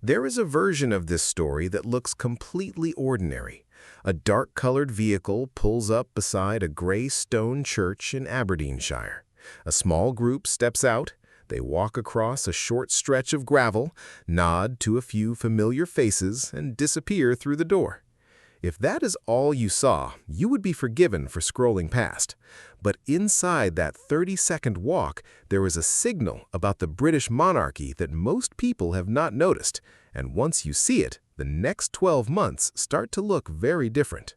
There is a version of this story that looks completely ordinary. A dark-colored vehicle pulls up beside a gray stone church in Aberdeenshire. A small group steps out. They walk across a short stretch of gravel, nod to a few familiar faces, and disappear through the door. If that is all you saw, you would be forgiven for scrolling past. But inside that 30-second walk, there is a signal about the British monarchy that most people have not noticed, and once you see it, the next 12 months start to look very different.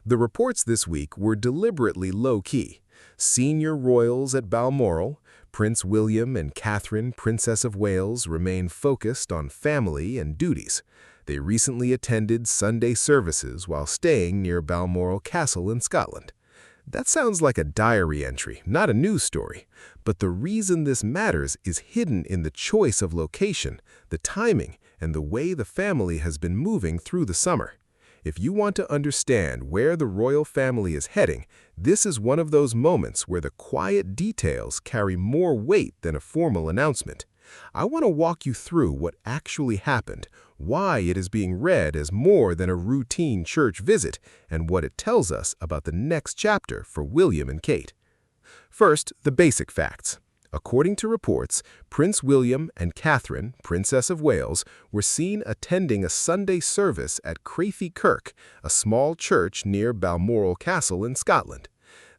The reports this week were deliberately low-key. Senior royals at Balmoral, Prince William and Catherine, Princess of Wales, remain focused on family and duties. They recently attended Sunday services while staying near Balmoral Castle in Scotland. That sounds like a diary entry, not a news story. But the reason this matters is hidden in the choice of location, the timing, and the way the family has been moving through the summer. If you want to understand where the royal family is heading, this is one of those moments where the quiet details carry more weight than a formal announcement. I want to walk you through what actually happened, why it is being read as more than a routine church visit, and what it tells us about the next chapter for William and Kate. First, the basic facts. According to reports, Prince William and Catherine, Princess of Wales, were seen attending a Sunday service at Crathie Kirk, a small church near Balmoral Castle in Scotland.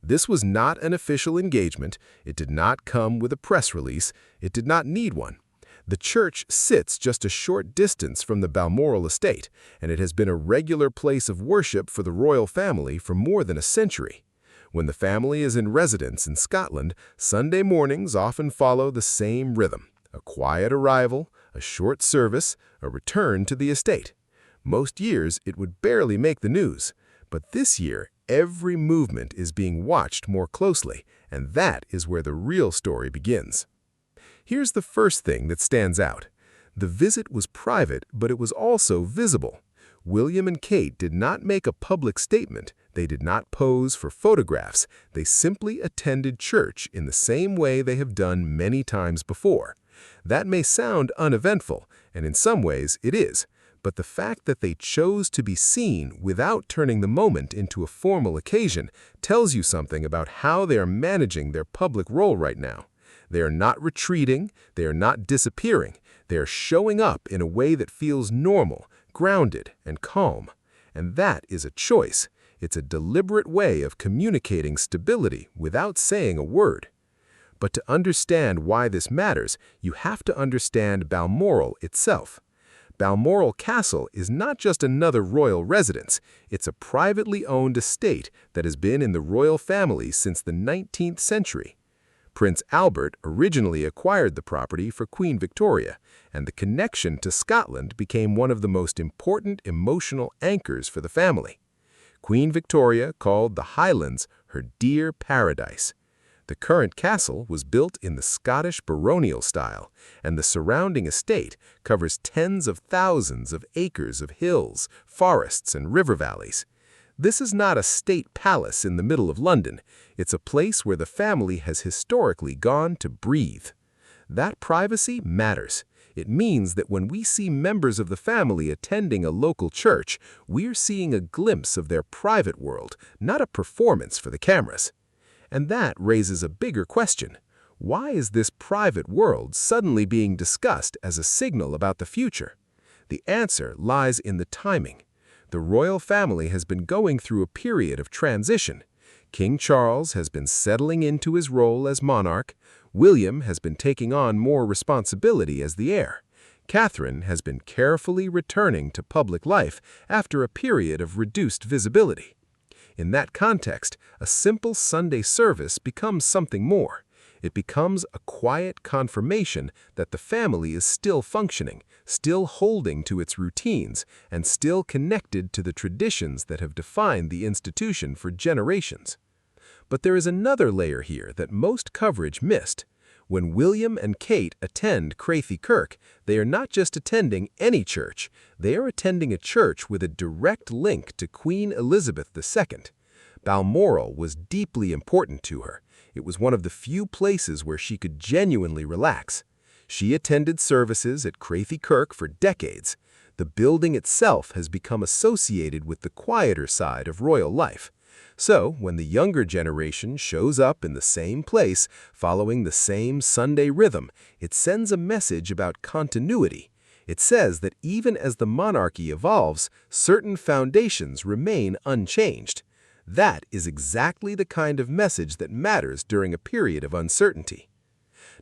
This was not an official engagement. It did not come with a press release. It did not need one. The church sits just a short distance from the Balmoral estate, and it has been a regular place of worship for the royal family for more than a century. When the family is in residence in Scotland, Sunday mornings often follow the same rhythm: a quiet arrival, a short service, a return to the estate. Most years, it would barely make the news, but this year, every movement is being watched more closely, and that is where the real story begins. Here's the first thing that stands out. The visit was private, but it was also visible. William and Kate did not make a public statement. They did not pose for photographs. They simply attended church in the same way they have done many times before. That may sound uneventful, and in some ways it is. But the fact that they chose to be seen without turning the moment into a formal occasion tells you something about how they are managing their public role right now. They are not retreating, they are not disappearing, they are showing up in a way that feels normal, grounded, and calm. And that is a choice. It's a deliberate way of communicating stability without saying a word. But to understand why this matters, you have to understand Balmoral itself. Balmoral Castle is not just another royal residence. It's a privately owned estate that has been in the royal family since the 19th century. Prince Albert originally acquired the property for Queen Victoria, and the connection to Scotland became one of the most important emotional anchors for the family. Queen Victoria called the Highlands her dear paradise. The current castle was built in the Scottish baronial style, and the surrounding estate covers tens of thousands of acres of hills, forests, and river valleys. This is not a state palace in the middle of London. It's a place where the family has historically gone to breathe. That privacy matters. It means that when we see members of the family attending a local church, we're seeing a glimpse of their private world, not a performance for the cameras. And that raises a bigger question. Why is this private world suddenly being discussed as a signal about the future? The answer lies in the timing. The royal family has been going through a period of transition. King Charles has been settling into his role as monarch. William has been taking on more responsibility as the heir. Catherine has been carefully returning to public life after a period of reduced visibility. In that context, a simple Sunday service becomes something more. It becomes a quiet confirmation that the family is still functioning, still holding to its routines, and still connected to the traditions that have defined the institution for generations. But there is another layer here that most coverage missed. When William and Kate attend Crathie Kirk, they are not just attending any church. They are attending a church with a direct link to Queen Elizabeth II. Balmoral was deeply important to her. It was one of the few places where she could genuinely relax. She attended services at Crathie Kirk for decades. The building itself has become associated with the quieter side of royal life. So, when the younger generation shows up in the same place, following the same Sunday rhythm, it sends a message about continuity. It says that even as the monarchy evolves, certain foundations remain unchanged. That is exactly the kind of message that matters during a period of uncertainty.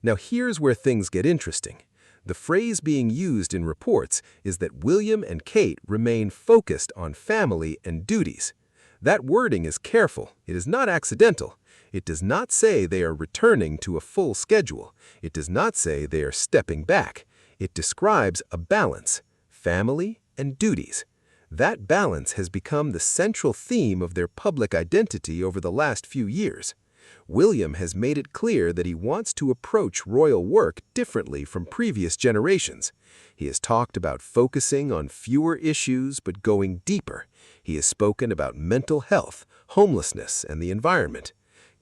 Now here's where things get interesting. The phrase being used in reports is that William and Kate remain focused on family and duties. That wording is careful. It is not accidental. It does not say they are returning to a full schedule. It does not say they are stepping back. It describes a balance, family and duties. That balance has become the central theme of their public identity over the last few years. William has made it clear that he wants to approach royal work differently from previous generations. He has talked about focusing on fewer issues but going deeper. He has spoken about mental health, homelessness, and the environment.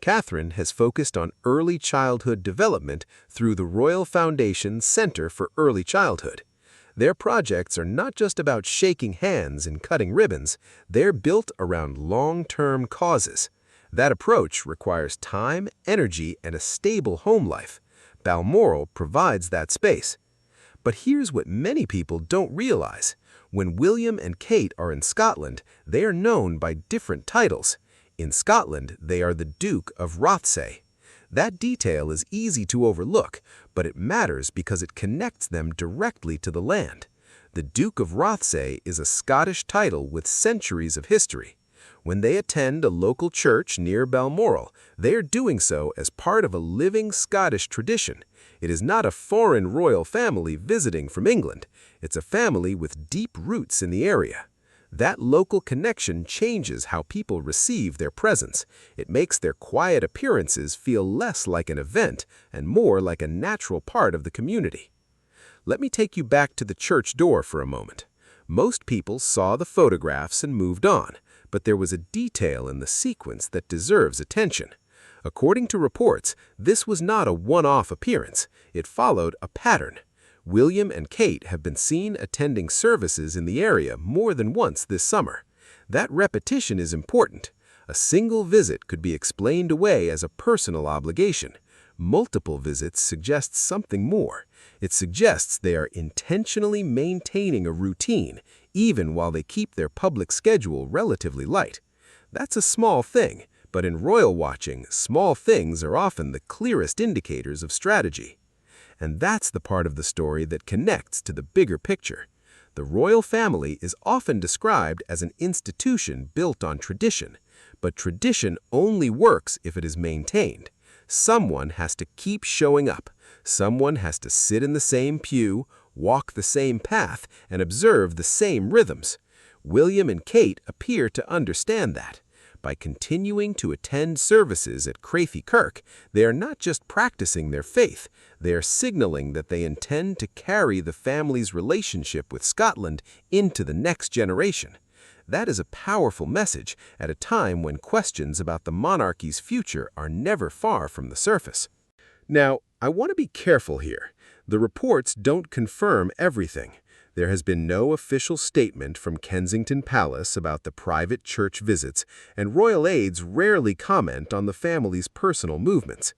Catherine has focused on early childhood development through the Royal Foundation's Center for Early Childhood. Their projects are not just about shaking hands and cutting ribbons, they're built around long-term causes. That approach requires time, energy, and a stable home life. Balmoral provides that space. But here's what many people don't realize. When William and Kate are in Scotland, they are known by different titles. In Scotland, they are the Duke of Rothesay. That detail is easy to overlook, but it matters because it connects them directly to the land. The Duke of Rothesay is a Scottish title with centuries of history. When they attend a local church near Balmoral, they are doing so as part of a living Scottish tradition. It is not a foreign royal family visiting from England. It's a family with deep roots in the area. That local connection changes how people receive their presence. It makes their quiet appearances feel less like an event and more like a natural part of the community. Let me take you back to the church door for a moment. Most people saw the photographs and moved on, but there was a detail in the sequence that deserves attention. According to reports, this was not a one-off appearance. It followed a pattern. William and Kate have been seen attending services in the area more than once this summer. That repetition is important. A single visit could be explained away as a personal obligation. Multiple visits suggests something more. It suggests they are intentionally maintaining a routine, even while they keep their public schedule relatively light. That's a small thing, but in royal watching, small things are often the clearest indicators of strategy. And that's the part of the story that connects to the bigger picture. The royal family is often described as an institution built on tradition, but tradition only works if it is maintained. Someone has to keep showing up. Someone has to sit in the same pew, walk the same path, and observe the same rhythms. William and Kate appear to understand that. By continuing to attend services at Crathie Kirk, they are not just practicing their faith, they are signaling that they intend to carry the family's relationship with Scotland into the next generation. That is a powerful message at a time when questions about the monarchy's future are never far from the surface. Now, I want to be careful here. The reports don't confirm everything. There has been no official statement from Kensington Palace about the private church visits, and royal aides rarely comment on the family's personal movements.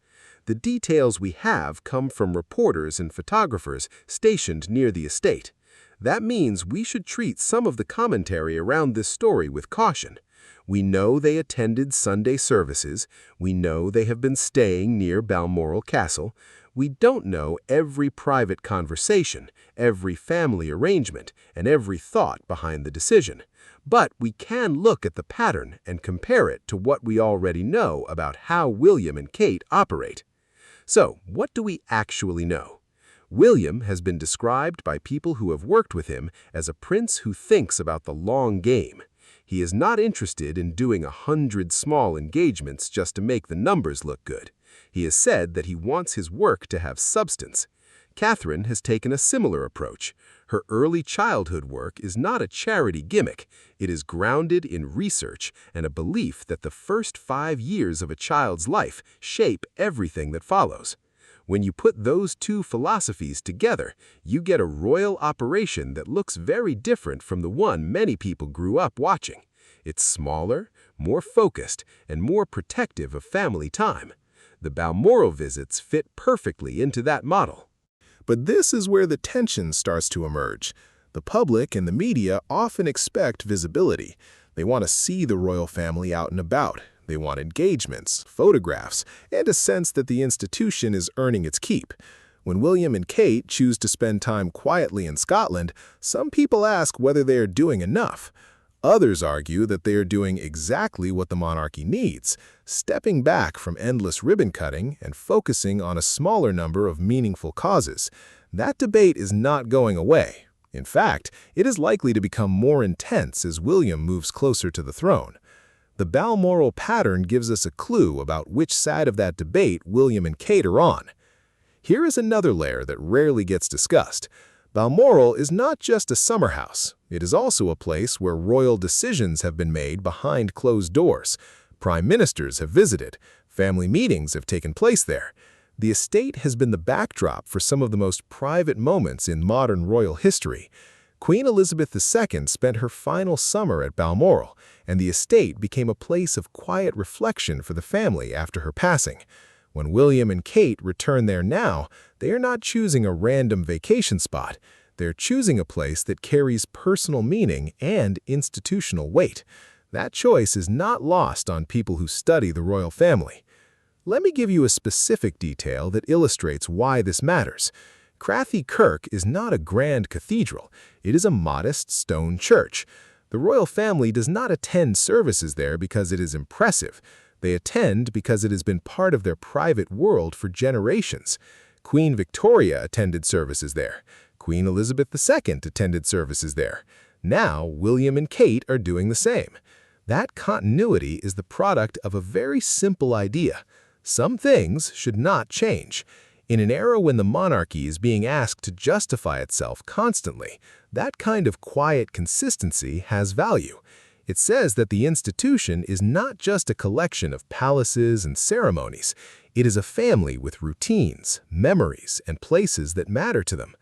The details we have come from reporters and photographers stationed near the estate. That means we should treat some of the commentary around this story with caution. We know they attended Sunday services. We know they have been staying near Balmoral Castle. We don't know every private conversation, every family arrangement, and every thought behind the decision. But we can look at the pattern and compare it to what we already know about how William and Kate operate. So, what do we actually know? William has been described by people who have worked with him as a prince who thinks about the long game. He is not interested in doing 100 small engagements just to make the numbers look good. He has said that he wants his work to have substance. Catherine has taken a similar approach. Her early childhood work is not a charity gimmick. It is grounded in research and a belief that the first 5 years of a child's life shape everything that follows. When you put those two philosophies together, you get a royal operation that looks very different from the one many people grew up watching. It's smaller, more focused, and more protective of family time. The Balmoral visits fit perfectly into that model. But this is where the tension starts to emerge. The public and the media often expect visibility. They want to see the royal family out and about. They want engagements, photographs, and a sense that the institution is earning its keep. When William and Kate choose to spend time quietly in Scotland, some people ask whether they are doing enough. Others argue that they are doing exactly what the monarchy needs, stepping back from endless ribbon-cutting and focusing on a smaller number of meaningful causes. That debate is not going away. In fact, it is likely to become more intense as William moves closer to the throne. The Balmoral pattern gives us a clue about which side of that debate William and Kate are on. Here is another layer that rarely gets discussed. Balmoral is not just a summer house. It is also a place where royal decisions have been made behind closed doors. Prime ministers have visited. Family meetings have taken place there. The estate has been the backdrop for some of the most private moments in modern royal history. Queen Elizabeth II spent her final summer at Balmoral, and the estate became a place of quiet reflection for the family after her passing. When William and Kate return there now, they are not choosing a random vacation spot. They're choosing a place that carries personal meaning and institutional weight. That choice is not lost on people who study the royal family. Let me give you a specific detail that illustrates why this matters. Crathie Kirk is not a grand cathedral. It is a modest stone church. The royal family does not attend services there because it is impressive. They attend because it has been part of their private world for generations. Queen Victoria attended services there. Queen Elizabeth II attended services there. Now, William and Kate are doing the same. That continuity is the product of a very simple idea. Some things should not change. In an era when the monarchy is being asked to justify itself constantly, that kind of quiet consistency has value. It says that the institution is not just a collection of palaces and ceremonies. It is a family with routines, memories, and places that matter to them.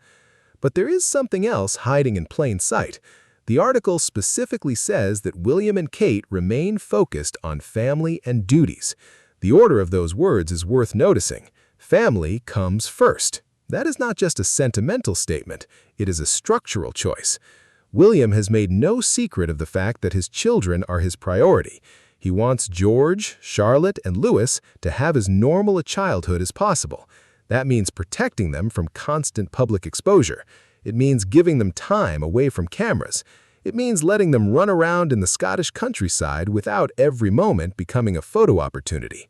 But there is something else hiding in plain sight. The article specifically says that William and Kate remain focused on family and duties. The order of those words is worth noticing. Family comes first. That is not just a sentimental statement. It is a structural choice. William has made no secret of the fact that his children are his priority. He wants George, Charlotte, and Louis to have as normal a childhood as possible. That means protecting them from constant public exposure. It means giving them time away from cameras. It means letting them run around in the Scottish countryside without every moment becoming a photo opportunity.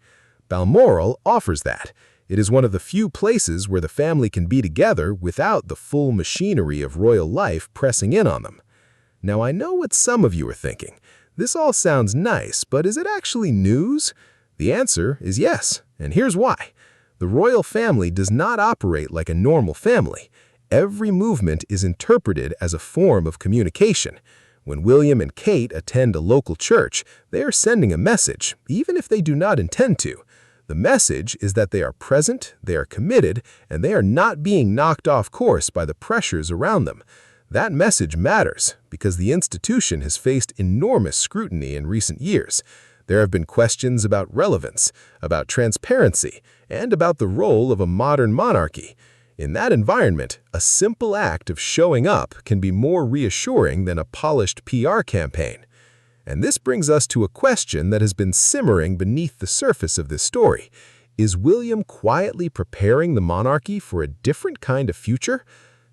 Balmoral offers that. It is one of the few places where the family can be together without the full machinery of royal life pressing in on them. Now, I know what some of you are thinking. This all sounds nice, but is it actually news? The answer is yes, and here's why. The royal family does not operate like a normal family. Every movement is interpreted as a form of communication. When William and Kate attend a local church, they are sending a message, even if they do not intend to. The message is that they are present, they are committed, and they are not being knocked off course by the pressures around them. That message matters because the institution has faced enormous scrutiny in recent years. There have been questions about relevance, about transparency, and about the role of a modern monarchy. In that environment, a simple act of showing up can be more reassuring than a polished PR campaign. And this brings us to a question that has been simmering beneath the surface of this story. Is William quietly preparing the monarchy for a different kind of future?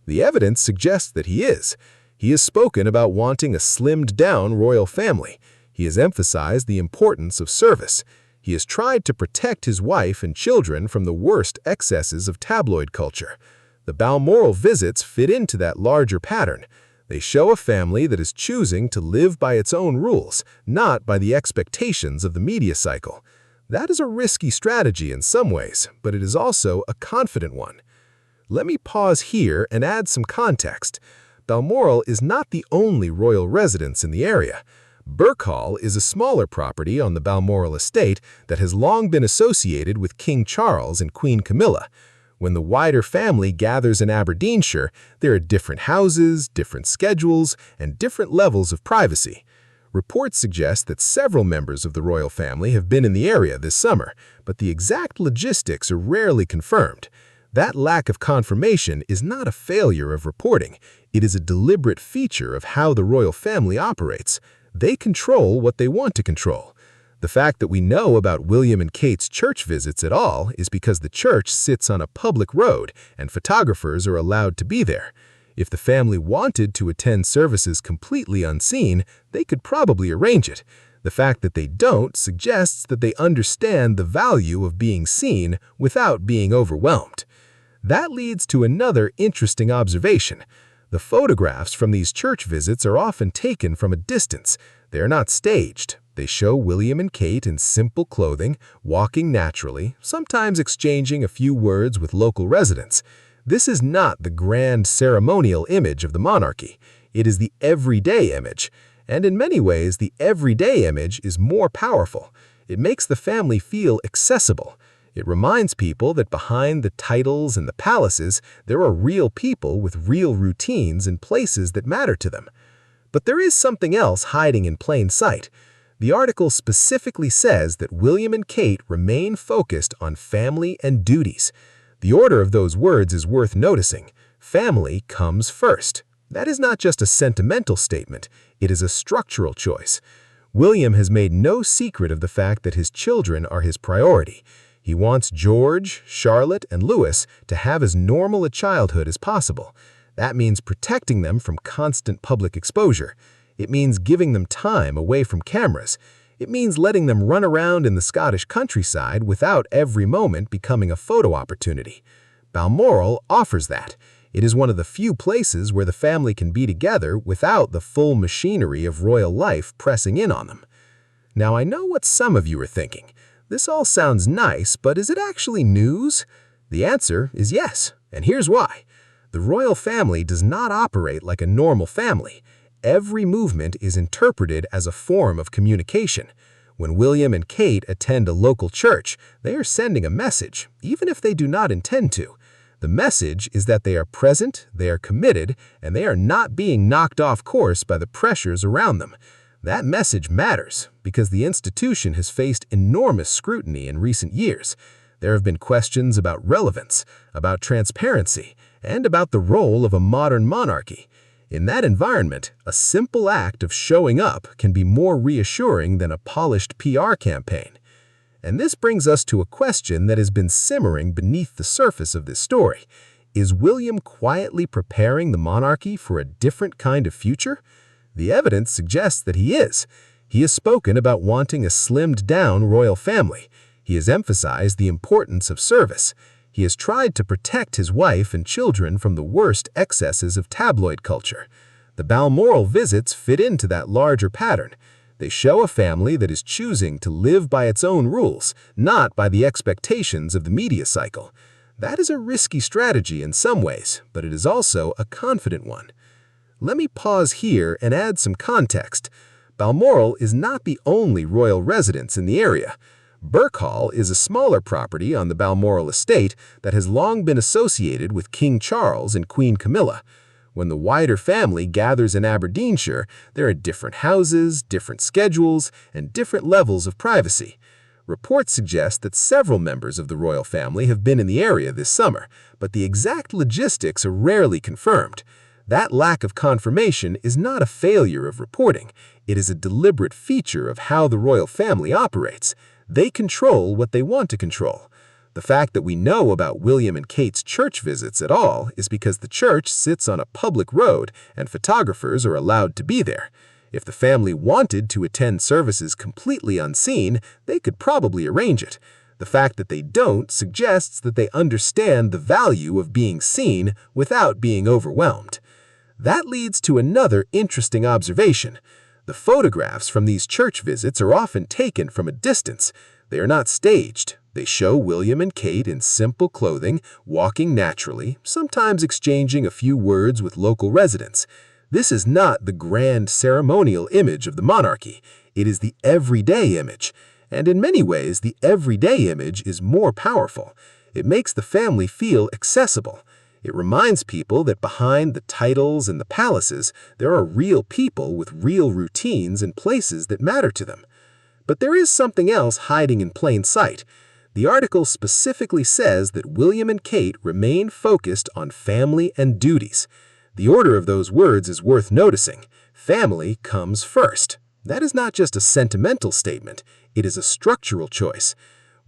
The evidence suggests that he is. He has spoken about wanting a slimmed-down royal family. He has emphasized the importance of service. He has tried to protect his wife and children from the worst excesses of tabloid culture. The Balmoral visits fit into that larger pattern. They show a family that is choosing to live by its own rules, not by the expectations of the media cycle. That is a risky strategy in some ways, but it is also a confident one. Let me pause here and add some context. Balmoral is not the only royal residence in the area. Birkhall is a smaller property on the Balmoral estate that has long been associated with King Charles and Queen Camilla. When the wider family gathers in Aberdeenshire, there are different houses, different schedules, and different levels of privacy. Reports suggest that several members of the royal family have been in the area this summer, but the exact logistics are rarely confirmed. That lack of confirmation is not a failure of reporting. It is a deliberate feature of how the royal family operates. They control what they want to control. The fact that we know about William and Kate's church visits at all is because the church sits on a public road and photographers are allowed to be there. If the family wanted to attend services completely unseen, they could probably arrange it. The fact that they don't suggests that they understand the value of being seen without being overwhelmed. That leads to another interesting observation. The photographs from these church visits are often taken from a distance. They are not staged. They show William and Kate in simple clothing, walking naturally, sometimes exchanging a few words with local residents. This is not the grand ceremonial image of the monarchy. It is the everyday image. And in many ways, the everyday image is more powerful. It makes the family feel accessible. It reminds people that behind the titles and the palaces, there are real people with real routines and places that matter to them. But there is something else hiding in plain sight. The article specifically says that William and Kate remain focused on family and duties. The order of those words is worth noticing. Family comes first. That is not just a sentimental statement, it is a structural choice. William has made no secret of the fact that his children are his priority. He wants George, Charlotte, and Louis to have as normal a childhood as possible. That means protecting them from constant public exposure. It means giving them time away from cameras. It means letting them run around in the Scottish countryside without every moment becoming a photo opportunity. Balmoral offers that. It is one of the few places where the family can be together without the full machinery of royal life pressing in on them. Now, I know what some of you are thinking. This all sounds nice, but is it actually news? The answer is yes, and here's why. The royal family does not operate like a normal family. Every movement is interpreted as a form of communication. When William and Kate attend a local church, they are sending a message, even if they do not intend to. The message is that they are present, they are committed, and they are not being knocked off course by the pressures around them. That message matters because the institution has faced enormous scrutiny in recent years. There have been questions about relevance, about transparency, and about the role of a modern monarchy. In that environment, a simple act of showing up can be more reassuring than a polished PR campaign. And this brings us to a question that has been simmering beneath the surface of this story. Is William quietly preparing the monarchy for a different kind of future? The evidence suggests that he is. He has spoken about wanting a slimmed-down royal family. He has emphasized the importance of service. He has tried to protect his wife and children from the worst excesses of tabloid culture. The Balmoral visits fit into that larger pattern. They show a family that is choosing to live by its own rules, not by the expectations of the media cycle. That is a risky strategy in some ways, but it is also a confident one. Let me pause here and add some context. Balmoral is not the only royal residence in the area. Birkhall is a smaller property on the Balmoral estate that has long been associated with King Charles and Queen Camilla. When the wider family gathers in Aberdeenshire, there are different houses, different schedules, and different levels of privacy. Reports suggest that several members of the royal family have been in the area this summer, but the exact logistics are rarely confirmed. That lack of confirmation is not a failure of reporting. It is a deliberate feature of how the royal family operates. They control what they want to control. The fact that we know about William and Kate's church visits at all is because the church sits on a public road and photographers are allowed to be there. If the family wanted to attend services completely unseen, they could probably arrange it. The fact that they don't suggests that they understand the value of being seen without being overwhelmed. That leads to another interesting observation. The photographs from these church visits are often taken from a distance. They are not staged. They show William and Kate in simple clothing, walking naturally, sometimes exchanging a few words with local residents. This is not the grand ceremonial image of the monarchy. It is the everyday image. And in many ways, the everyday image is more powerful. It makes the family feel accessible. It reminds people that behind the titles and the palaces, there are real people with real routines and places that matter to them. But there is something else hiding in plain sight. The article specifically says that William and Kate remain focused on family and duties. The order of those words is worth noticing. Family comes first. That is not just a sentimental statement, it is a structural choice.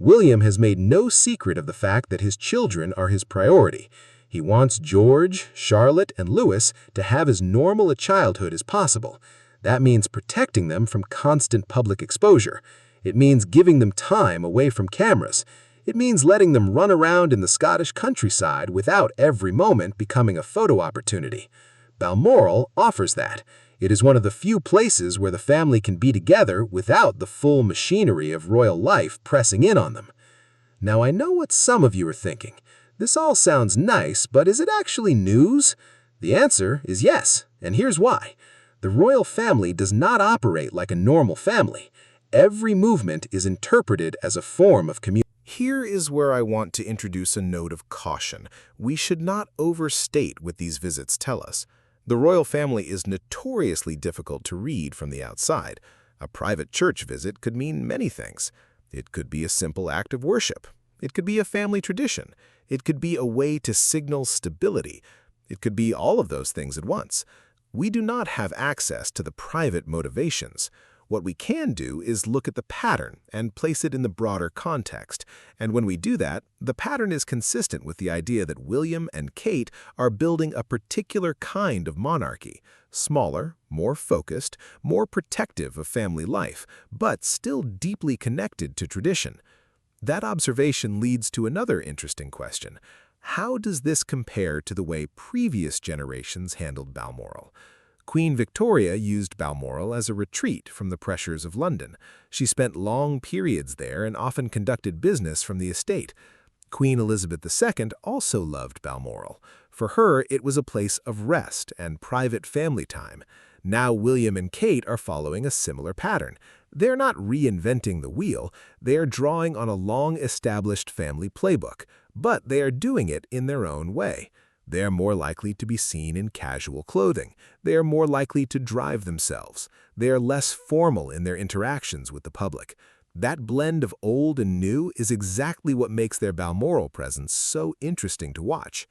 William has made no secret of the fact that his children are his priority. He wants George, Charlotte, and Louis to have as normal a childhood as possible. That means protecting them from constant public exposure. It means giving them time away from cameras. It means letting them run around in the Scottish countryside without every moment becoming a photo opportunity. Balmoral offers that. It is one of the few places where the family can be together without the full machinery of royal life pressing in on them. Now, I know what some of you are thinking. This all sounds nice, but is it actually news? The answer is yes, and here's why. The royal family does not operate like a normal family. Every movement is interpreted as a form of communication. Here is where I want to introduce a note of caution. We should not overstate what these visits tell us. The royal family is notoriously difficult to read from the outside. A private church visit could mean many things. It could be a simple act of worship. It could be a family tradition. It could be a way to signal stability. It could be all of those things at once. We do not have access to the private motivations. What we can do is look at the pattern and place it in the broader context. And when we do that, the pattern is consistent with the idea that William and Kate are building a particular kind of monarchy, smaller, more focused, more protective of family life, but still deeply connected to tradition. That observation leads to another interesting question. How does this compare to the way previous generations handled Balmoral? Queen Victoria used Balmoral as a retreat from the pressures of London. She spent long periods there and often conducted business from the estate. Queen Elizabeth II also loved Balmoral. For her, it was a place of rest and private family time. Now William and Kate are following a similar pattern. They're not reinventing the wheel, they are drawing on a long-established family playbook, but they are doing it in their own way. They are more likely to be seen in casual clothing. They are more likely to drive themselves. They are less formal in their interactions with the public. That blend of old and new is exactly what makes their Balmoral presence so interesting to watch.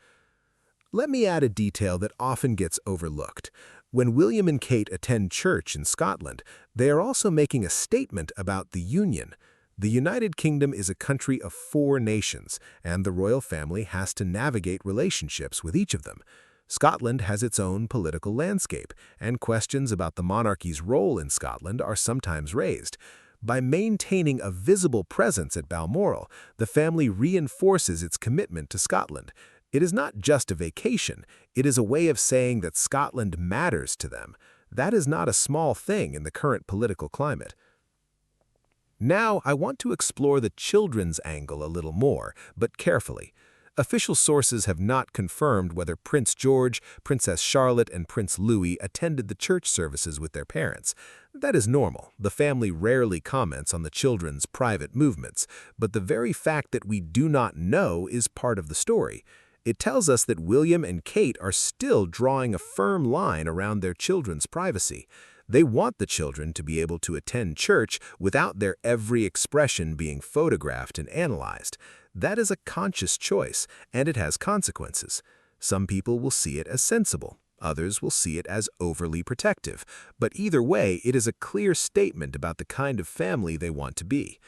Let me add a detail that often gets overlooked. When William and Kate attend church in Scotland, they are also making a statement about the Union. The United Kingdom is a country of 4 nations, and the royal family has to navigate relationships with each of them. Scotland has its own political landscape, and questions about the monarchy's role in Scotland are sometimes raised. By maintaining a visible presence at Balmoral, the family reinforces its commitment to Scotland. It is not just a vacation, it is a way of saying that Scotland matters to them. That is not a small thing in the current political climate. Now, I want to explore the children's angle a little more, but carefully. Official sources have not confirmed whether Prince George, Princess Charlotte, and Prince Louis attended the church services with their parents. That is normal. The family rarely comments on the children's private movements, but the very fact that we do not know is part of the story. It tells us that William and Kate are still drawing a firm line around their children's privacy. They want the children to be able to attend church without their every expression being photographed and analyzed. That is a conscious choice, and it has consequences. Some people will see it as sensible. Others will see it as overly protective. But either way, it is a clear statement about the kind of family they want to be.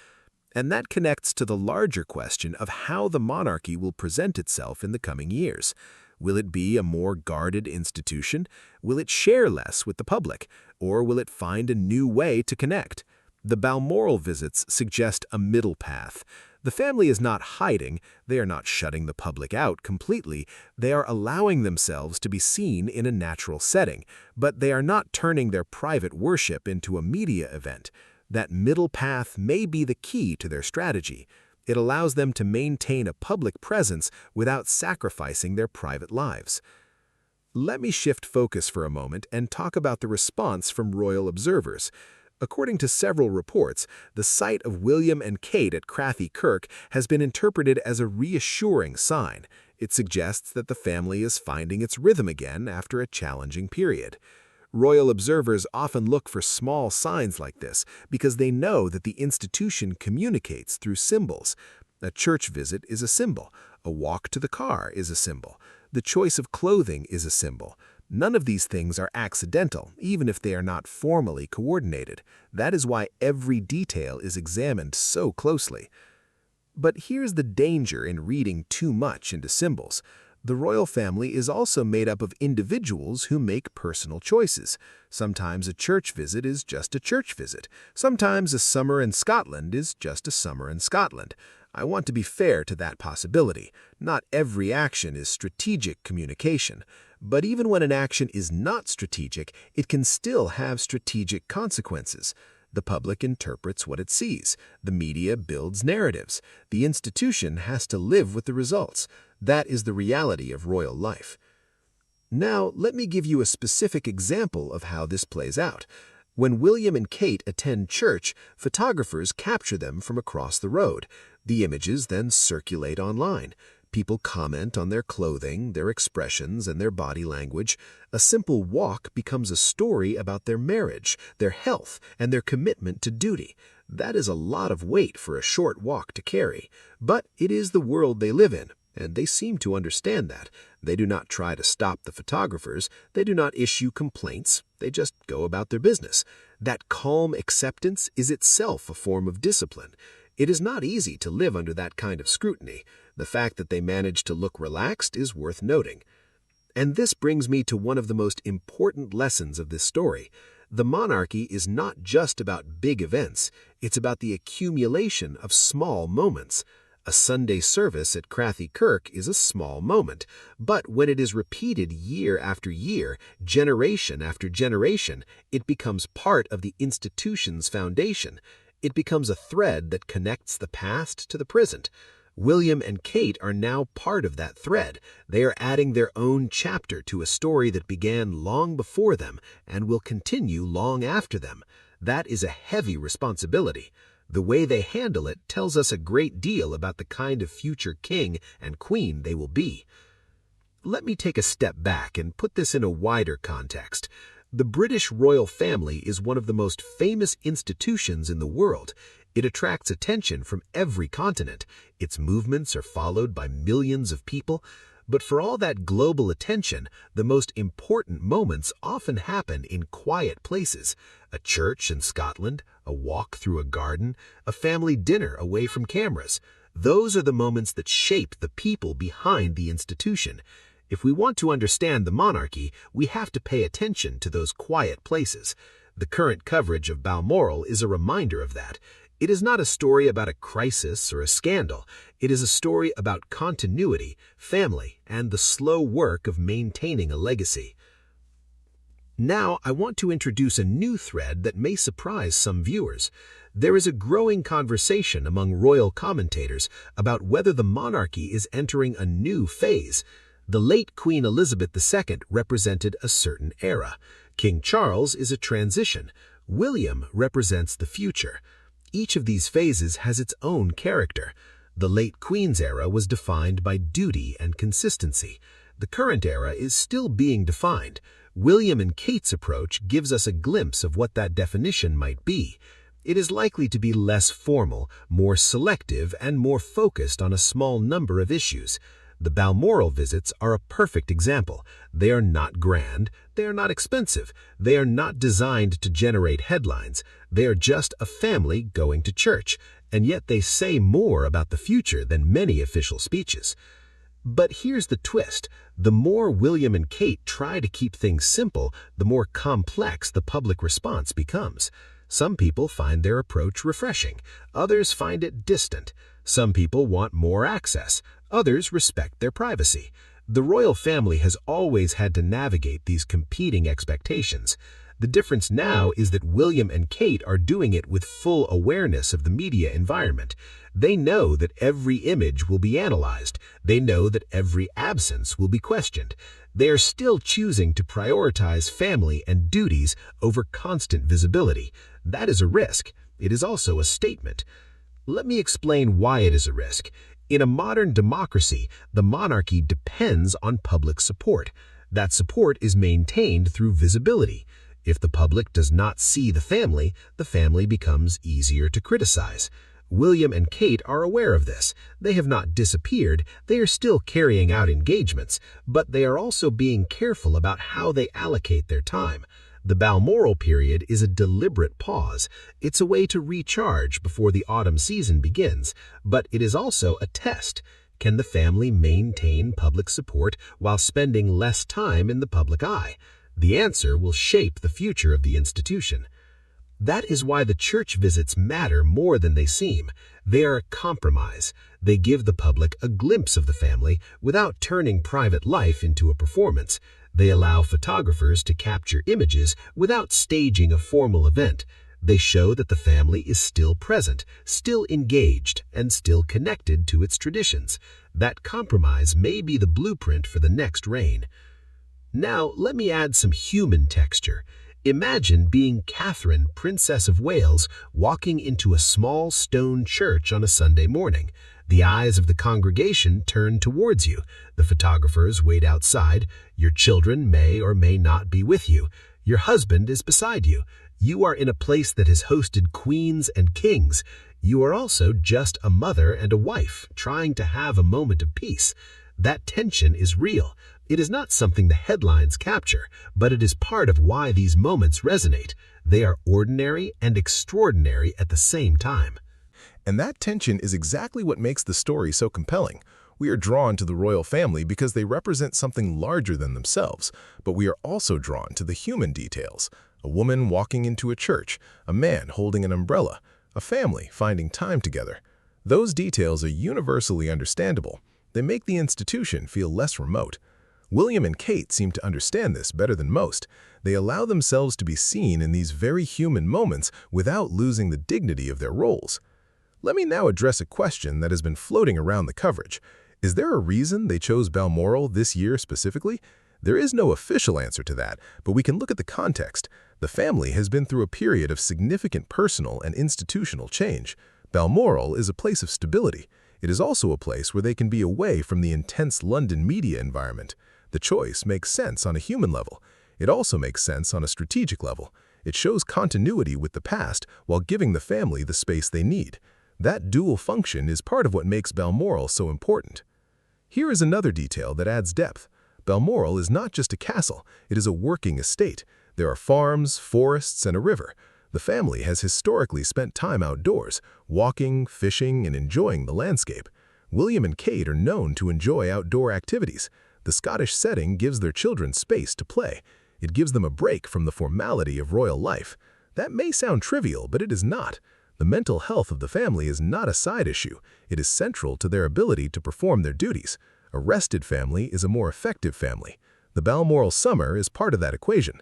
And that connects to the larger question of how the monarchy will present itself in the coming years. Will it be a more guarded institution? Will it share less with the public? Or will it find a new way to connect? The Balmoral visits suggest a middle path. The family is not hiding, they are not shutting the public out completely, they are allowing themselves to be seen in a natural setting, but they are not turning their private worship into a media event. That middle path may be the key to their strategy. It allows them to maintain a public presence without sacrificing their private lives. Let me shift focus for a moment and talk about the response from royal observers. According to several reports, the sight of William and Kate at Crathie Kirk has been interpreted as a reassuring sign. It suggests that the family is finding its rhythm again after a challenging period. Royal observers often look for small signs like this because they know that the institution communicates through symbols. A church visit is a symbol. A walk to the car is a symbol. The choice of clothing is a symbol. None of these things are accidental, even if they are not formally coordinated. That is why every detail is examined so closely. But here's the danger in reading too much into symbols. The royal family is also made up of individuals who make personal choices. Sometimes a church visit is just a church visit. Sometimes a summer in Scotland is just a summer in Scotland. I want to be fair to that possibility. Not every action is strategic communication. But even when an action is not strategic, it can still have strategic consequences. The public interprets what it sees. The media builds narratives. The institution has to live with the results. That is the reality of royal life. Now, let me give you a specific example of how this plays out. When William and Kate attend church, photographers capture them from across the road. The images then circulate online. People comment on their clothing, their expressions, and their body language. A simple walk becomes a story about their marriage, their health, and their commitment to duty. That is a lot of weight for a short walk to carry. But it is the world they live in, and they seem to understand that. They do not try to stop the photographers. They do not issue complaints. They just go about their business. That calm acceptance is itself a form of discipline. It is not easy to live under that kind of scrutiny. The fact that they manage to look relaxed is worth noting. And this brings me to one of the most important lessons of this story. The monarchy is not just about big events. It's about the accumulation of small moments. A Sunday service at Crathie Kirk is a small moment, but when it is repeated year after year, generation after generation, it becomes part of the institution's foundation. It becomes a thread that connects the past to the present. William and Kate are now part of that thread. They are adding their own chapter to a story that began long before them and will continue long after them. That is a heavy responsibility. The way they handle it tells us a great deal about the kind of future king and queen they will be. Let me take a step back and put this in a wider context. The British royal family is one of the most famous institutions in the world. It attracts attention from every continent. Its movements are followed by millions of people. But for all that global attention, the most important moments often happen in quiet places. A church in Scotland, a walk through a garden, a family dinner away from cameras. Those are the moments that shape the people behind the institution. If we want to understand the monarchy, we have to pay attention to those quiet places. The current coverage of Balmoral is a reminder of that. It is not a story about a crisis or a scandal. It is a story about continuity, family, and the slow work of maintaining a legacy. Now, I want to introduce a new thread that may surprise some viewers. There is a growing conversation among royal commentators about whether the monarchy is entering a new phase. The late Queen Elizabeth II represented a certain era. King Charles is a transition. William represents the future. Each of these phases has its own character. The late Queen's era was defined by duty and consistency. The current era is still being defined. William and Kate's approach gives us a glimpse of what that definition might be. It is likely to be less formal, more selective, and more focused on a small number of issues. The Balmoral visits are a perfect example. They are not grand. They are not expensive. They are not designed to generate headlines. They are just a family going to church, and yet they say more about the future than many official speeches. But here's the twist. The more William and Kate try to keep things simple, the more complex the public response becomes. Some people find their approach refreshing. Others find it distant. Some people want more access. Others respect their privacy. The royal family has always had to navigate these competing expectations. The difference now is that William and Kate are doing it with full awareness of the media environment. They know that every image will be analyzed. They know that every absence will be questioned. They are still choosing to prioritize family and duties over constant visibility. That is a risk. It is also a statement. Let me explain why it is a risk. In a modern democracy, the monarchy depends on public support. That support is maintained through visibility. If the public does not see the family becomes easier to criticize. William and Kate are aware of this. They have not disappeared. They are still carrying out engagements, but they are also being careful about how they allocate their time. The Balmoral period is a deliberate pause. It's a way to recharge before the autumn season begins, but it is also a test. Can the family maintain public support while spending less time in the public eye? The answer will shape the future of the institution. That is why the church visits matter more than they seem. They are a compromise. They give the public a glimpse of the family without turning private life into a performance. They allow photographers to capture images without staging a formal event. They show that the family is still present, still engaged, and still connected to its traditions. That compromise may be the blueprint for the next reign. Now, let me add some human texture. Imagine being Catherine, Princess of Wales, walking into a small stone church on a Sunday morning. The eyes of the congregation turn towards you. The photographers wait outside. Your children may or may not be with you. Your husband is beside you. You are in a place that has hosted queens and kings. You are also just a mother and a wife, trying to have a moment of peace. That tension is real. It is not something the headlines capture, but it is part of why these moments resonate. They are ordinary and extraordinary at the same time. And that tension is exactly what makes the story so compelling. We are drawn to the royal family because they represent something larger than themselves, but we are also drawn to the human details. A woman walking into a church, a man holding an umbrella, a family finding time together. Those details are universally understandable. They make the institution feel less remote. William and Kate seem to understand this better than most. They allow themselves to be seen in these very human moments without losing the dignity of their roles. Let me now address a question that has been floating around the coverage. Is there a reason they chose Balmoral this year specifically? There is no official answer to that, but we can look at the context. The family has been through a period of significant personal and institutional change. Balmoral is a place of stability. It is also a place where they can be away from the intense London media environment. The choice makes sense on a human level. It also makes sense on a strategic level. It shows continuity with the past while giving the family the space they need. That dual function is part of what makes Balmoral so important. Here is another detail that adds depth. Balmoral is not just a castle, it is a working estate. There are farms, forests, and a river. The family has historically spent time outdoors, walking, fishing, and enjoying the landscape. William and Kate are known to enjoy outdoor activities. The Scottish setting gives their children space to play. It gives them a break from the formality of royal life. That may sound trivial, but it is not. The mental health of the family is not a side issue. It is central to their ability to perform their duties. A rested family is a more effective family. The Balmoral summer is part of that equation.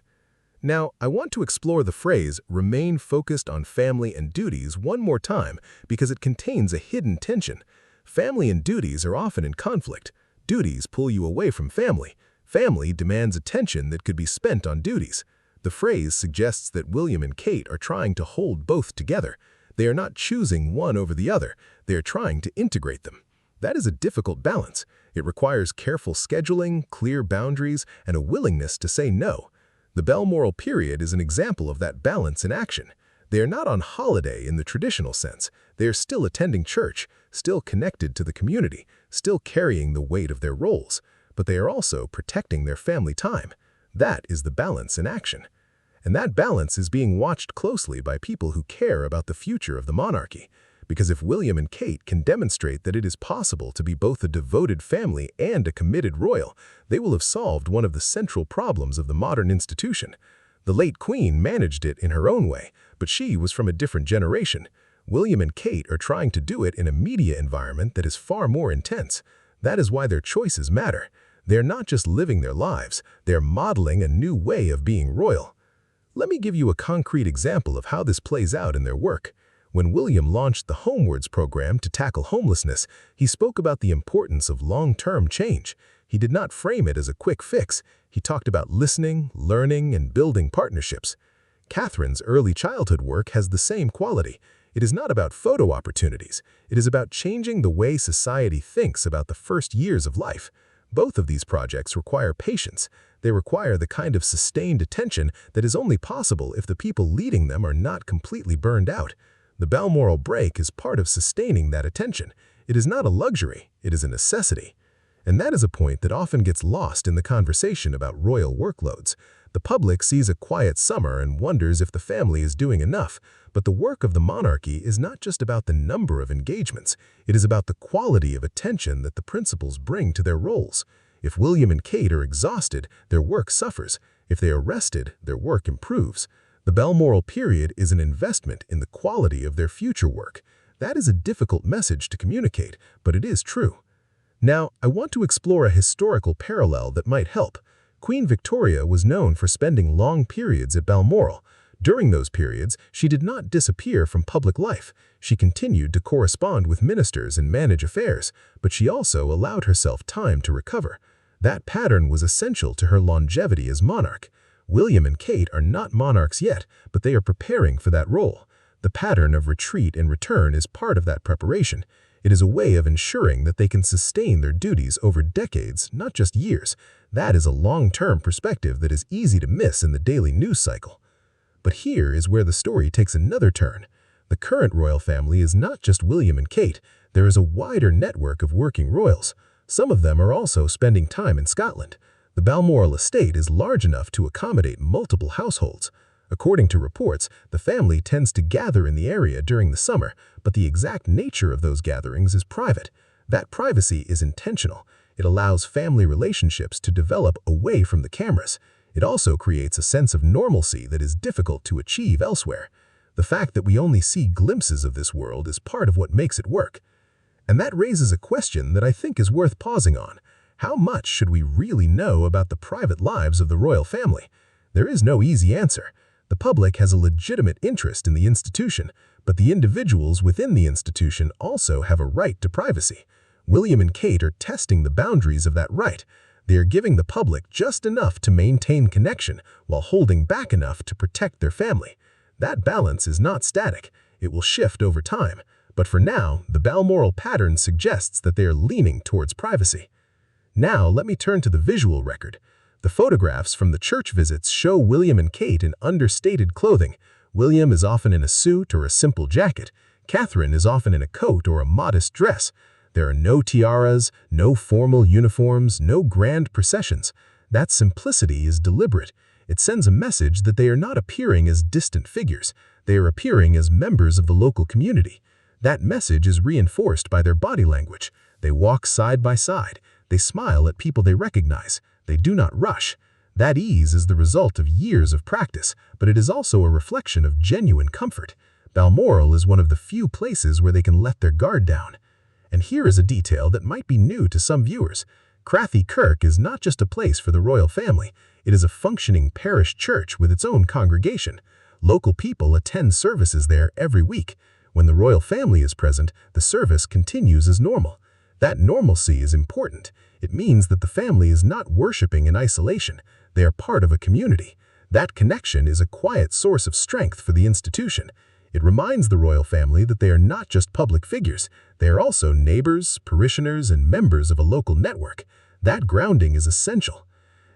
Now, I want to explore the phrase, remain focused on family and duties one more time because it contains a hidden tension. Family and duties are often in conflict. Duties pull you away from family. Family demands attention that could be spent on duties. The phrase suggests that William and Kate are trying to hold both together. They are not choosing one over the other. They are trying to integrate them. That is a difficult balance. It requires careful scheduling, clear boundaries, and a willingness to say no. The Balmoral period is an example of that balance in action. They are not on holiday in the traditional sense. They are still attending church, still connected to the community, still carrying the weight of their roles, but they are also protecting their family time. That is the balance in action. And that balance is being watched closely by people who care about the future of the monarchy. Because if William and Kate can demonstrate that it is possible to be both a devoted family and a committed royal, they will have solved one of the central problems of the modern institution. The late Queen managed it in her own way, but she was from a different generation. William and Kate are trying to do it in a media environment that is far more intense. That is why their choices matter. They are not just living their lives, they are modeling a new way of being royal. Let me give you a concrete example of how this plays out in their work. When William launched the Homewards program to tackle homelessness, he spoke about the importance of long-term change. He did not frame it as a quick fix. He talked about listening, learning, and building partnerships. Catherine's early childhood work has the same quality. It is not about photo opportunities. It is about changing the way society thinks about the first years of life. Both of these projects require patience. They require the kind of sustained attention that is only possible if the people leading them are not completely burned out. The Balmoral break is part of sustaining that attention. It is not a luxury, it is a necessity. And that is a point that often gets lost in the conversation about royal workloads. The public sees a quiet summer and wonders if the family is doing enough, but the work of the monarchy is not just about the number of engagements, it is about the quality of attention that the principals bring to their roles. If William and Kate are exhausted, their work suffers. If they are rested, their work improves. The Balmoral period is an investment in the quality of their future work. That is a difficult message to communicate, but it is true. Now, I want to explore a historical parallel that might help. Queen Victoria was known for spending long periods at Balmoral. During those periods, she did not disappear from public life. She continued to correspond with ministers and manage affairs, but she also allowed herself time to recover. That pattern was essential to her longevity as monarch. William and Kate are not monarchs yet, but they are preparing for that role. The pattern of retreat and return is part of that preparation. It is a way of ensuring that they can sustain their duties over decades, not just years. That is a long-term perspective that is easy to miss in the daily news cycle. But here is where the story takes another turn. The current royal family is not just William and Kate. There is a wider network of working royals. Some of them are also spending time in Scotland. The Balmoral estate is large enough to accommodate multiple households. According to reports, the family tends to gather in the area during the summer, but the exact nature of those gatherings is private. That privacy is intentional. It allows family relationships to develop away from the cameras. It also creates a sense of normalcy that is difficult to achieve elsewhere. The fact that we only see glimpses of this world is part of what makes it work. And that raises a question that I think is worth pausing on. How much should we really know about the private lives of the royal family? There is no easy answer. The public has a legitimate interest in the institution, but the individuals within the institution also have a right to privacy. William and Kate are testing the boundaries of that right. They are giving the public just enough to maintain connection while holding back enough to protect their family. That balance is not static. It will shift over time. But for now, the Balmoral pattern suggests that they are leaning towards privacy. Now, let me turn to the visual record. The photographs from the church visits show William and Kate in understated clothing. William is often in a suit or a simple jacket. Catherine is often in a coat or a modest dress. There are no tiaras, no formal uniforms, no grand processions. That simplicity is deliberate. It sends a message that they are not appearing as distant figures. They are appearing as members of the local community. That message is reinforced by their body language. They walk side by side. They smile at people they recognize. They do not rush. That ease is the result of years of practice, but it is also a reflection of genuine comfort. Balmoral is one of the few places where they can let their guard down. And here is a detail that might be new to some viewers. Crathie Kirk is not just a place for the royal family. It is a functioning parish church with its own congregation. Local people attend services there every week. When the royal family is present, the service continues as normal. That normalcy is important. It means that the family is not worshiping in isolation. They are part of a community. That connection is a quiet source of strength for the institution. It reminds the royal family that they are not just public figures. They are also neighbors, parishioners, and members of a local network. That grounding is essential.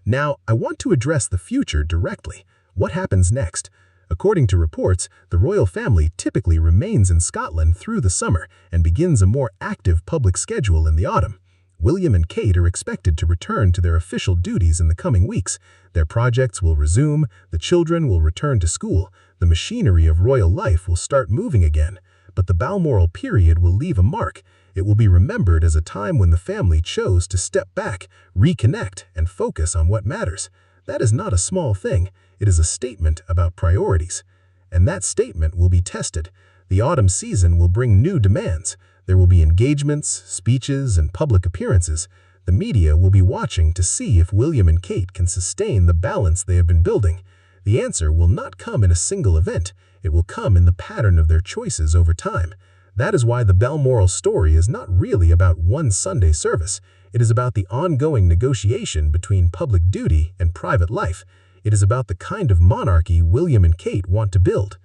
Now, I want to address the future directly. What happens next? According to reports, the royal family typically remains in Scotland through the summer and begins a more active public schedule in the autumn. William and Kate are expected to return to their official duties in the coming weeks. Their projects will resume, the children will return to school, the machinery of royal life will start moving again. But the Balmoral period will leave a mark. It will be remembered as a time when the family chose to step back, reconnect, and focus on what matters. That is not a small thing. It is a statement about priorities. And that statement will be tested. The autumn season will bring new demands. There will be engagements, speeches, and public appearances. The media will be watching to see if William and Kate can sustain the balance they have been building. The answer will not come in a single event. It will come in the pattern of their choices over time. That is why the Balmoral story is not really about one Sunday service. It is about the ongoing negotiation between public duty and private life. It is about the kind of monarchy William and Kate want to build.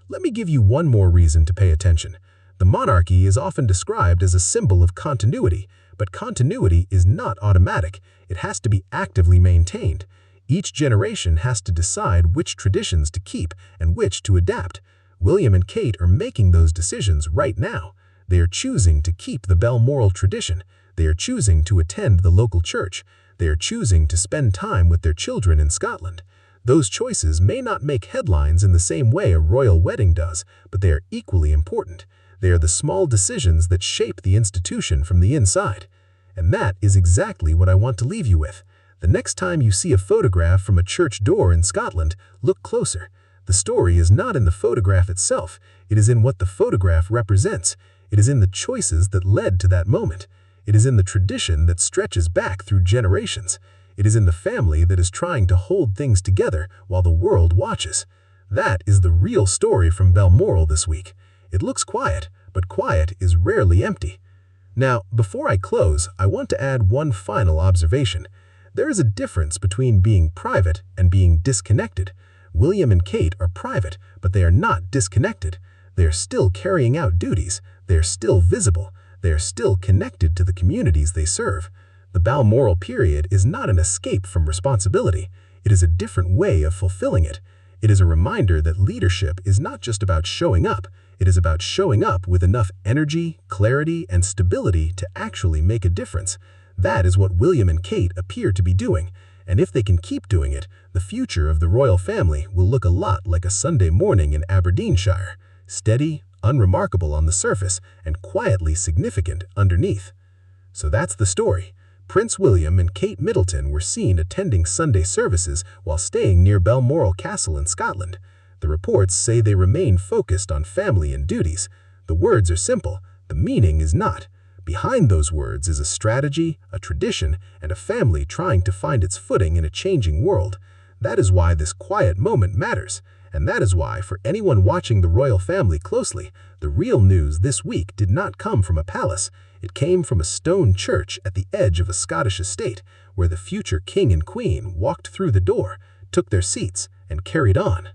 Let me give you one more reason to pay attention. The monarchy is often described as a symbol of continuity, but continuity is not automatic. It has to be actively maintained. Each generation has to decide which traditions to keep and which to adapt. William and Kate are making those decisions right now. They are choosing to keep the Balmoral tradition. They are choosing to attend the local church. They are choosing to spend time with their children in Scotland. Those choices may not make headlines in the same way a royal wedding does, but they are equally important. They are the small decisions that shape the institution from the inside. And that is exactly what I want to leave you with. The next time you see a photograph from a church door in Scotland, look closer. The story is not in the photograph itself. It is in what the photograph represents. It is in the choices that led to that moment. It is in the tradition that stretches back through generations. It is in the family that is trying to hold things together while the world watches. That is the real story from Balmoral this week. It looks quiet, but quiet is rarely empty. Now, before I close, I want to add one final observation. There is a difference between being private and being disconnected. William and Kate are private, but they are not disconnected. They are still carrying out duties. They are still visible. They are still connected to the communities they serve. The Balmoral period is not an escape from responsibility. It is a different way of fulfilling it. It is a reminder that leadership is not just about showing up. It is about showing up with enough energy, clarity, and stability to actually make a difference. That is what William and Kate appear to be doing. And if they can keep doing it, the future of the royal family will look a lot like a Sunday morning in Aberdeenshire. Steady, unremarkable on the surface, and quietly significant underneath. So that's the story. Prince William and Kate Middleton were seen attending Sunday services while staying near Balmoral Castle in Scotland. The reports say they remain focused on family and duties. The words are simple, the meaning is not. Behind those words is a strategy, a tradition, and a family trying to find its footing in a changing world. That is why this quiet moment matters. And that is why, for anyone watching the royal family closely, the real news this week did not come from a palace. It came from a stone church at the edge of a Scottish estate, where the future king and queen walked through the door, took their seats, and carried on.